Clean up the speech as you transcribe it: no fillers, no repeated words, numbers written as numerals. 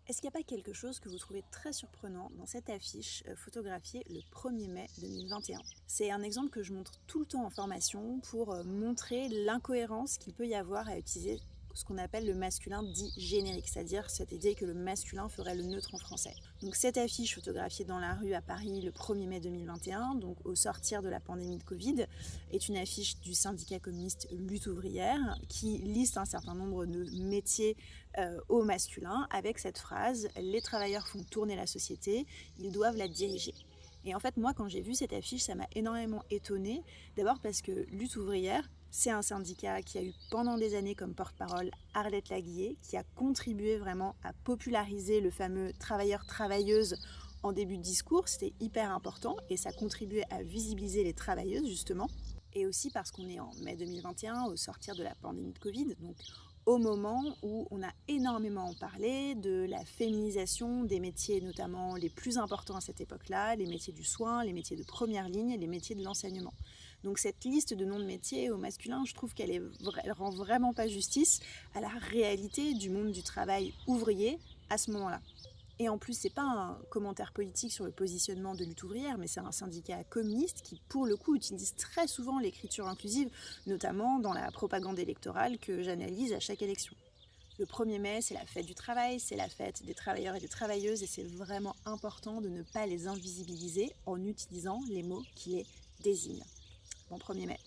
Est-ce qu'il n'y a pas quelque chose que vous trouvez très surprenant dans cette affiche photographiée le 1er mai 2021? C'est un exemple que je montre tout le temps en formation pour montrer l'incohérence qu'il peut y avoir à utiliser ce qu'on appelle le masculin dit générique, c'est-à-dire cette idée que le masculin ferait le neutre en français. Donc cette affiche photographiée dans la rue à Paris le 1er mai 2021, donc au sortir de la pandémie de Covid, est une affiche du syndicat communiste Lutte ouvrière qui liste un certain nombre de métiers au masculin avec cette phrase: les travailleurs font tourner la société, ils doivent la diriger. Et en fait, moi, quand j'ai vu cette affiche, ça m'a énormément étonnée. D'abord parce que Lutte ouvrière, c'est un syndicat qui a eu pendant des années comme porte-parole Arlette Laguiller, qui a contribué vraiment à populariser le fameux travailleur-travailleuse en début de discours. C'était hyper important et ça contribuait à visibiliser les travailleuses, justement. Et aussi parce qu'on est en mai 2021, au sortir de la pandémie de Covid, donc au moment où on a énormément parlé de la féminisation des métiers, notamment les plus importants à cette époque-là, les métiers du soin, les métiers de première ligne et les métiers de l'enseignement. Donc cette liste de noms de métiers au masculin, je trouve qu'elle rend vraiment pas justice à la réalité du monde du travail ouvrier à ce moment-là. Et en plus, c'est pas un commentaire politique sur le positionnement de Lutte ouvrière, mais c'est un syndicat communiste qui, pour le coup, utilise très souvent l'écriture inclusive, notamment dans la propagande électorale que j'analyse à chaque élection. Le 1er mai, c'est la fête du travail, c'est la fête des travailleurs et des travailleuses, et c'est vraiment important de ne pas les invisibiliser en utilisant les mots qui les désignent. Bon 1er mai.